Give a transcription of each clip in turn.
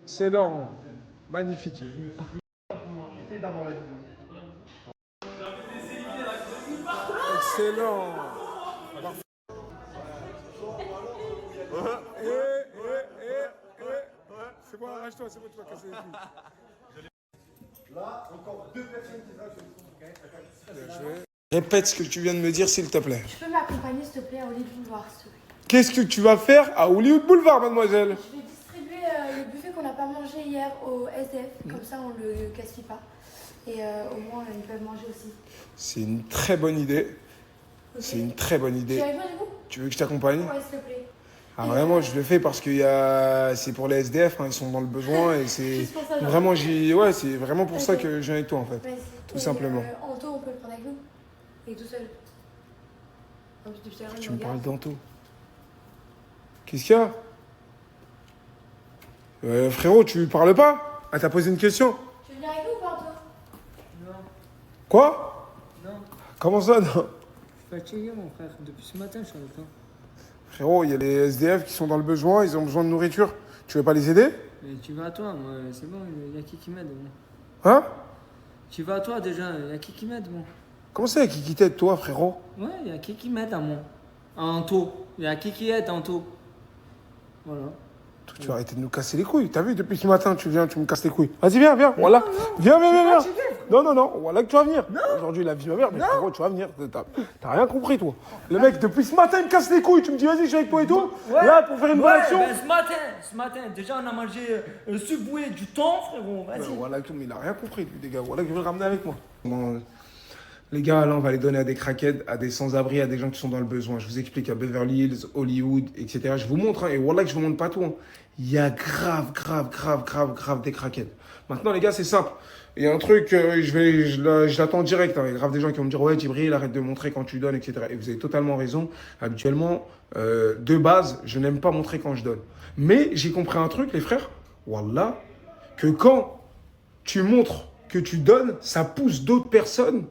Excellent. Magnifique. Excellent. C'est bon, arrache-toi, c'est bon, tu vas casser les couilles. Là, encore deux personnes qui rajoutent. Répète ce que tu viens de me dire, s'il te plaît. Tu peux m'accompagner, s'il te plaît, à Hollywood Boulevard, s'il te plaît. Qu'est-ce que tu vas faire à Hollywood Boulevard, mademoiselle? Je vais distribuer le buffet qu'on n'a pas mangé hier au SDF. Comme ça, on ne le gaspille pas. Et au moins, ils peuvent manger aussi. C'est une très bonne idée. Okay. C'est une très bonne idée. Tu es avec moi, du coup? Tu veux que je t'accompagne? Ouais, s'il te plaît. Ah, vraiment, je le fais parce que c'est pour les SDF, hein, ils sont dans le besoin et c'est vraiment, c'est vraiment pour ça que je viens avec toi, en fait. Ouais, tout simplement. Anto, on peut le prendre avec nous? Il est tout seul. Tu me parles d'Anto. Qu'est-ce qu'il y a? Frérot, tu parles pas? Elle t'a posé une question? Tu veux venir avec nous ou pas, Anto? Non. Quoi? Non. Comment ça, non? Je suis fatigué, mon frère. Depuis ce matin, je suis avec toi. Frérot, il y a les SDF qui sont dans le besoin, ils ont besoin de nourriture. Tu veux pas les aider? Mais tu vas à toi, moi, c'est bon, il y a qui m'aide, bon. Hein? Tu vas à toi déjà, il y a qui m'aide, bon. Comment ça, qui t'aide, toi, frérot? Ouais, il y a qui m'aide à moi. En taux. Il y a qui aide en taux. Voilà. Tu vas arrêter de nous casser les couilles. T'as vu, depuis ce matin, tu viens, tu me casses les couilles. Vas-y, viens, viens. Voilà. Viens. Non. Voilà que tu vas venir. Aujourd'hui, la vie ma mère, mais frérot, tu vas venir. T'as rien compris, toi. Le mec, depuis ce matin, il me casse les couilles. Tu me dis, vas-y, je suis avec toi et tout. Ouais. Là, pour faire une réaction. Ben, ce matin, déjà, on a mangé un Subway du temps, frérot. Vas-y. Voilà, mais il a rien compris, lui, les gars. Voilà que je vais le ramener avec moi. Bon, les gars, là, on va les donner à des craquettes, à des sans-abri, à des gens qui sont dans le besoin. Je vous explique, à Beverly Hills, Hollywood, etc. Je vous montre, hein, et voilà que je vous montre pas tout. Hein. Il y a grave des craquettes. Maintenant, les gars, c'est simple. Il y a un truc, je l'attends direct. Hein. Il y a grave des gens qui vont me dire, ouais, Djibril, arrête de montrer quand tu donnes, etc. Et vous avez totalement raison. Habituellement, de base, je n'aime pas montrer quand je donne. Mais j'ai compris un truc, les frères. Wallah, que quand tu montres que tu donnes, ça pousse d'autres personnes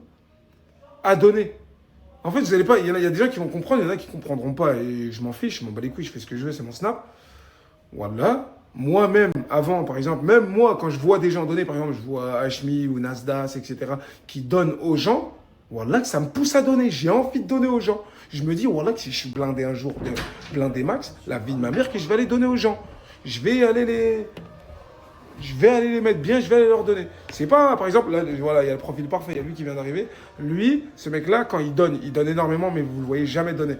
à donner. En fait, vous allez pas. Il y a des gens qui vont comprendre, il y en a qui comprendront pas. Et je m'en fiche, je m'en bats les couilles, je fais ce que je veux, c'est mon snap. Voilà. Moi-même, avant, par exemple, même moi, quand je vois des gens donner, par exemple, je vois Hashmi ou Nasdas, etc., qui donnent aux gens, voilà, que ça me pousse à donner. J'ai envie de donner aux gens. Je me dis, voilà, que si je suis blindé un jour, blindé max, la vie de ma mère, que je vais aller donner aux gens. Je vais aller les mettre bien, je vais aller leur donner. C'est pas, par exemple, là, voilà, il y a le profil parfait, il y a lui qui vient d'arriver. Lui, ce mec-là, quand il donne énormément, mais vous le voyez jamais donner.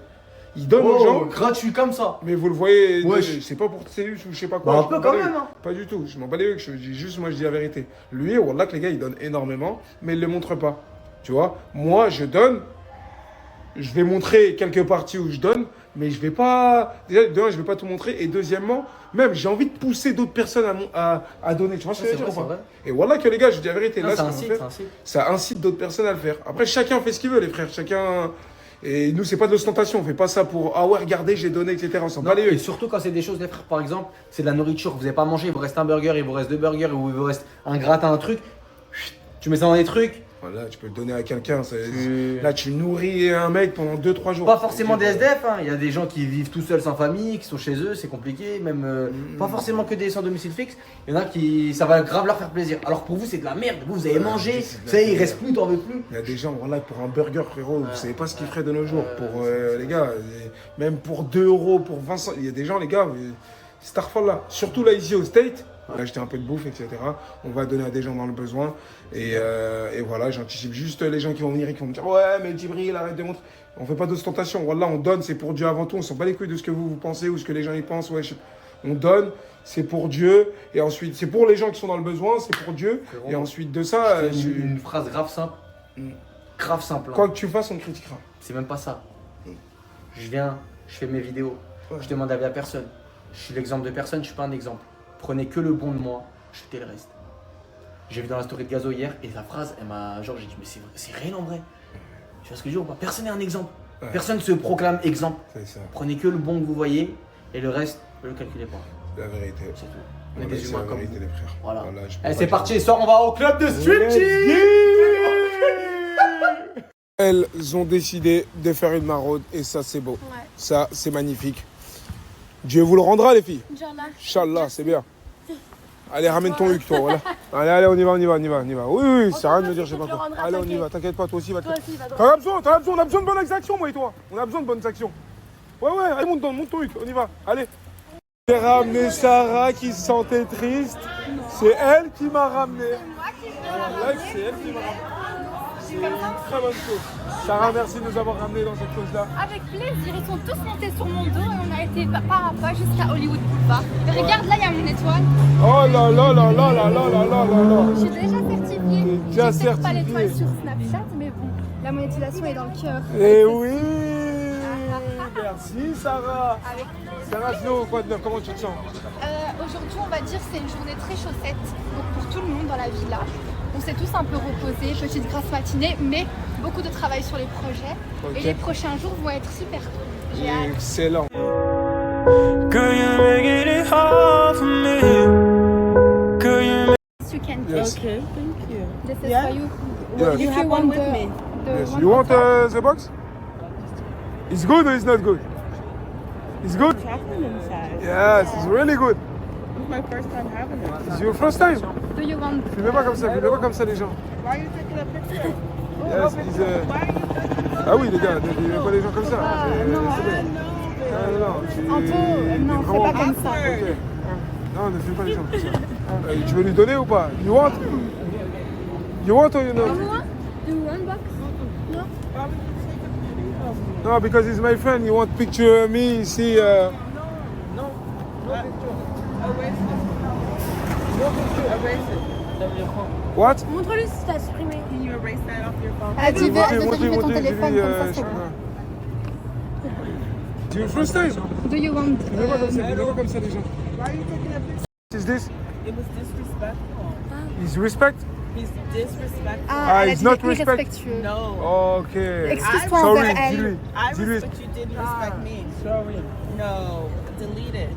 Il donne aux gens. Gratuit comme ça. Mais vous le voyez, ouais, c'est pas pour Céus ou je sais pas quoi. Bah, un peu quand même. Hein. Pas du tout, je m'en bats les couilles, moi je dis la vérité. Lui, wallah, que les gars, il donne énormément, mais il le montre pas. Tu vois, moi, je donne, je vais montrer quelques parties où je donne, mais je vais pas. Déjà, de un, je vais pas tout montrer, et deuxièmement, même, j'ai envie de pousser d'autres personnes à donner. Tu vois ce que je veux dire? Et voilà que les gars, je dis la vérité. Non, là, ça incite d'autres personnes à le faire. Après, chacun fait ce qu'il veut, les frères. Chacun. Et nous, c'est pas de l'ostentation. On fait pas ça pour ah ouais, regardez, j'ai donné, etc. On s'en bat les yeux. Et surtout quand c'est des choses, les frères, par exemple, c'est de la nourriture. Vous n'avez pas mangé, il vous reste un burger, il vous reste deux burgers, ou il vous reste un gratin, un truc. Tu mets ça dans des trucs. Voilà, tu peux le donner à quelqu'un. Là, tu nourris un mec pendant 2-3 jours. Pas forcément des SDF, hein. Il y a des gens qui vivent tout seuls sans famille, qui sont chez eux, c'est compliqué. Même pas forcément que des sans domicile fixe. Il y en a qui, ça va grave leur faire plaisir. Alors pour vous, c'est de la merde. Vous avez mangé, ça y est, il reste plus, t'en veux plus. Il y a des gens, voilà, pour un burger, frérot, vous savez pas ce qu'ils feraient de nos jours. Pour les gars, même pour 2 euros, pour 20 cents. Il y a des gens, les gars, Starfall là. Surtout là, ici au State. On va acheter un peu de bouffe, etc. On va donner à des gens dans le besoin. Et voilà, j'anticipe juste les gens qui vont venir et qui vont me dire ouais, mais Djibril, arrête de montrer. On fait pas d'ostentation. Voilà, on donne, c'est pour Dieu avant tout. On s'en bat les couilles de ce que vous pensez ou ce que les gens y pensent. Ouais, on donne, c'est pour Dieu. Et ensuite, c'est pour les gens qui sont dans le besoin, c'est pour Dieu. Et ensuite de ça. Une phrase grave simple. Grave simple. Hein. Quoi que tu fasses, on critiquera. C'est même pas ça. Je viens, je fais mes vidéos. Ouais. Je demande avis à personne. Je suis l'exemple de personne, je suis pas un exemple. Prenez que le bon de moi, jetez le reste. J'ai vu dans la story de Gazo hier et sa phrase, elle m'a. Genre, j'ai dit, mais c'est réel en vrai. Tu vois ce que je veux dire ou pas? Personne n'est un exemple. Ouais. Personne ne se proclame exemple. C'est ça. Prenez que le bon que vous voyez et le reste, ne le calculez pas. La vérité. C'est tout. On est des humains comme vous. Les frères. Voilà. Allez, c'est parti. Ce soir, on va au club de streetching. Elles ont décidé de faire une maraude et ça, c'est beau. Ouais. Ça, c'est magnifique. Dieu vous le rendra, les filles. Inch'Allah, c'est bien. Allez, ramène ton Hugues, toi, voilà. Allez, on y va. Oui, c'est rien de me dire, je sais pas quoi. Allez, on y va, t'inquiète pas, toi aussi, va te. T'as besoin, on a besoin de bonnes actions, moi et toi. On a besoin de bonnes actions. Ouais, allez, monte ton Hugues, on y va, allez. J'ai ramené Sarah qui se sentait triste. C'est elle qui m'a ramené. C'est elle qui m'a ramené. C'est une très bonne chose. Sarah, merci de nous avoir ramenés dans cette chose-là. Avec plaisir, ils sont tous montés sur mon dos et on a été pas à pas jusqu'à Hollywood Boulevard. Et regarde là, il y a mon étoile. Oh là là. Je suis déjà certifiée. Déjà certifiée. Pas l'étoile sur Snapchat, mais bon, la monétisation est dans le cœur. Eh oui. Merci Sarah. Sarah, sinon, quoi de neuf? Comment tu te sens? Aujourd'hui, on va dire que c'est une journée très chaussette. Donc pour tout le monde dans la villa. On s'est tous un peu reposés, petite grasse matinée, mais beaucoup de travail sur les projets. Okay. Et les prochains jours vont être super cool. J'ai hâte. Excellent. You can take. Yes. Okay, thank you. This is Yeah? for you. Yes. If you want with me. Yes. You want the box? It's good or it's not good? It's good? Chocolate inside. Yes, it's really good. It's my first time having it. It's your first time? Do you want? Filmez pas comme ça les gens. Why are you taking a picture? Yes, Ah oui les gars, pas les gens comme ça. Non, c'est pas comme ça. Okay. Non, ne filme pas les gens comme ça. Tu veux lui donner ou pas? You want? You want or you not? Do you want box? No. No, because he's my friend. You want picture me? See? No picture. Erase it. What? Montre-lui si t'as supprimé. Can you erase that off your phone? Elle a dit, vérifie ton téléphone comme ça, c'est bon. C'est your first time? Do you want? Filmez pas comme ça les gens. Why are you taking a picture? Is this? It was disrespectful. Is respect? He's disrespectful. Ah, elle a it's dit not qu'il est respect. irrespectueux. No. Okay. Excuse-toi Sorry, envers elle. dis-lui. I Dis-lui. respect you didn't respect me. Sorry. No. Delete it.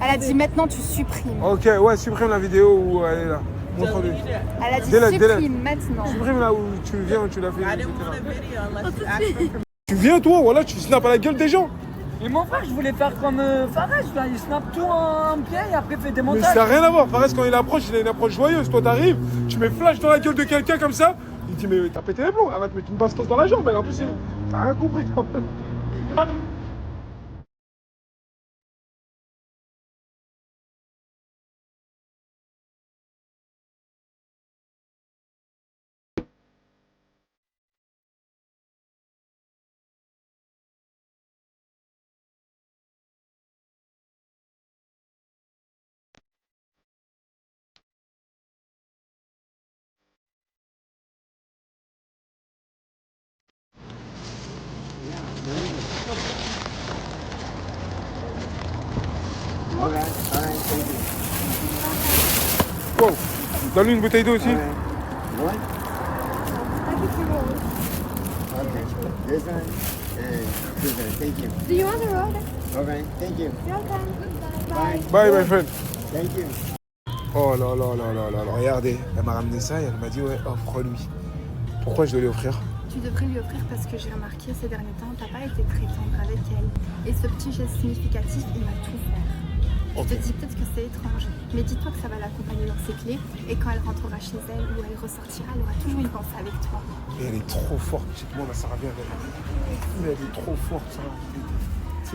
Elle a dit maintenant tu supprimes. Ok, ouais, supprime la vidéo où elle est là. Montre-lui. Delete it. Elle a dit Delete. supprime maintenant. Supprime là où tu viens, où tu l'as fait. I didn't want a video unless you asked me for. Tu viens toi, voilà, tu snaps à la gueule des gens. Et mon frère, je voulais faire comme Fares, là, il snap tout en pied et après il fait des Mais montages. ça n'a rien à voir. Fares, quand il approche, il a une approche joyeuse. Toi, t'arrives, tu mets flash dans la gueule de quelqu'un comme ça. Il dit, mais t'as pété les plombs. Elle va te mettre une bastos dans la jambe. Mais en plus, t'as rien compris quand même. Wow. Donne-lui une bouteille d'eau aussi. This one and this one. Thank you. Do you want the road? Okay, thank you. Welcome. Bye. Bye, my friend. Thank you. Oh là là là là là là. Regardez, elle m'a ramené ça et elle m'a dit, ouais, offre-lui. Pourquoi je dois lui offrir? Tu devrais lui offrir parce que j'ai remarqué ces derniers temps, t'as pas été très tendre avec elle. Et ce petit geste significatif, il m'a tout fait. Je te dis peut-être que c'est étrange, mais dis-toi que ça va l'accompagner dans ses clés. Et quand elle rentrera chez elle ou elle ressortira, elle aura toujours une pensée avec toi. Et elle est trop forte. Moi, ma Sarah vient avec elle. Elle est trop forte, ça.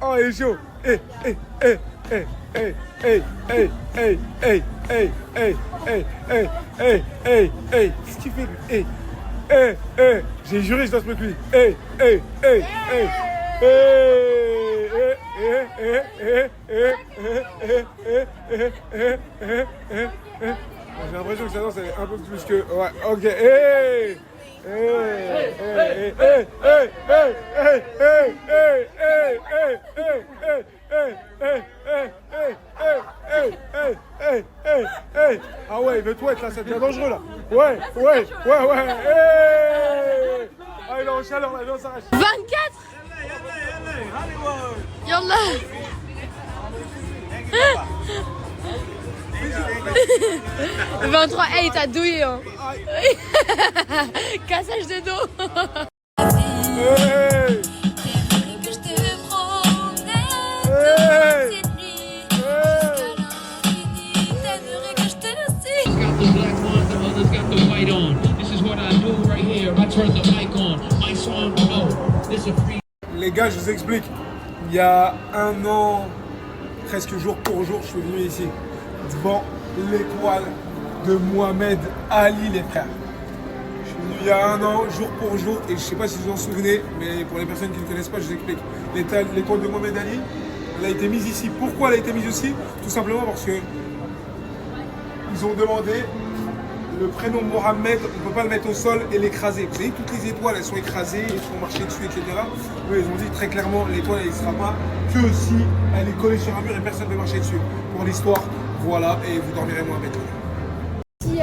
Oh, il est chaud. Eh, eh, eh, eh, eh, eh, eh, eh, eh, eh, eh, eh, eh, eh, eh, eh. Qu'est-ce qu'il fait, lui? Eh, eh, eh. J'ai juré, je dois se mettre lui. Eh, eh, eh, eh. J'ai l'impression que sa danse elle est un peu plus que. Ouais, ok. Hey! Ah ouais, il veut tout être là, ça devient dangereux là. Ouais. Hey! Ah, il est en chaleur là, on s'arrache. 24 Yallah 23, hey, t'as douillé hein. Cassage de dos. Hey! Que je te promette Hey! cette nuit jusqu'à l'infini. T'aimerais que je te signe. Got the black on, the others got the white on. This is what I do right here. I turn the mic on. My song, oh, this is a free. Les gars, je vous explique. Il y a un an, presque jour pour jour, je suis venu ici, devant l'étoile de Mohamed Ali, les frères. Je suis venu il y a un an, jour pour jour, et je ne sais pas si vous en souvenez, mais pour les personnes qui ne connaissent pas, je vous explique. L'étoile de Mohamed Ali, elle a été mise ici. Pourquoi elle a été mise ici? Tout simplement parce que ils ont demandé le prénom Mohamed, on ne peut pas le mettre au sol et l'écraser. Vous savez, toutes les étoiles, elles sont écrasées, elles sont marchées dessus, etc. Eux, ils ont dit très clairement, l'étoile, elle ne sera pas que si elle est collée sur un mur et personne ne peut marcher dessus. Pour l'histoire, voilà, et vous dormirez Mohamed. Si,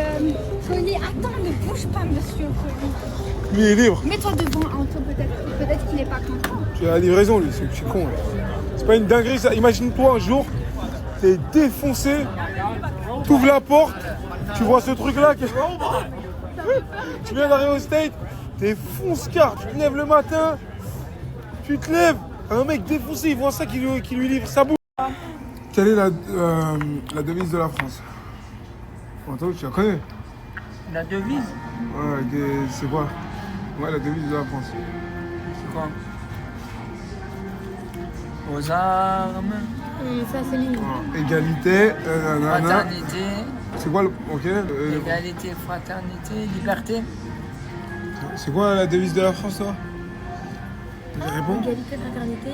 Collier, attends, ne bouge pas, monsieur Collier. Lui, il est libre. Mets-toi devant Anto, peut-être qu'il n'est pas content. Tu as la livraison, lui, c'est con. Là. C'est pas une dinguerie, ça. Imagine-toi un jour, t'es défoncé, t'ouvres la porte, tu vois ce truc-là. Tu viens d'arriver au State, t'es fonce-car, tu te lèves le matin, tu te lèves, un mec défoncé, il voit ça qui lui livre sa bouffe. Quelle est la devise de la France? Anto, tu la connais? La devise? Ouais, c'est quoi? Ouais, la devise de la France. C'est quoi? Aux armes, Ça, c'est mignon. Égalité, fraternité, c'est quoi le. Ok. égalité, fraternité, liberté. C'est quoi la devise de la France, toi? Réponds. Égalité, fraternité.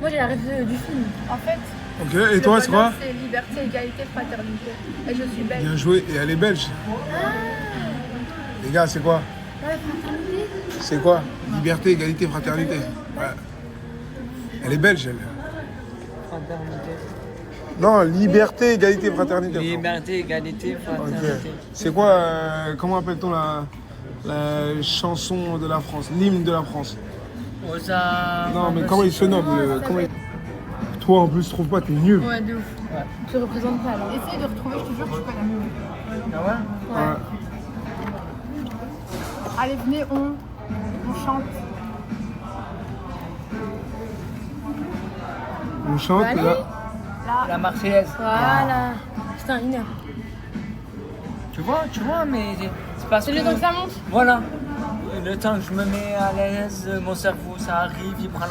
Moi, j'ai la rêve du film. En fait, Ok, et toi, c'est quoi? c'est liberté, égalité, fraternité. Et je suis belge. Bien joué, et elle est belge. Les gars, c'est quoi? Ouais, fraternité. C'est quoi? Liberté, égalité, fraternité. Ouais. Elle est belge, elle. Fraternité. Non, liberté, égalité, fraternité. Liberté, égalité, Ok. fraternité. C'est quoi, comment appelle-t-on la chanson de la France, l'hymne de la France? Aux armes. Non, mais comment il se nomme Toi, en plus, je trouve pas, t'es nul. Ouais, de ouf. Tu représentes pas alors. Essaye de retrouver, je te jure, tu connais. Ah ouais? Ouais. Allez, venez, on chante. On chante, Allez. là. La Marseillaise. Voilà. Putain, une heure. Tu vois, mais c'est parce C'est que... le temps que ça monte. Voilà. Le temps que je me mets à l'aise, mon cerveau, ça arrive, il prend la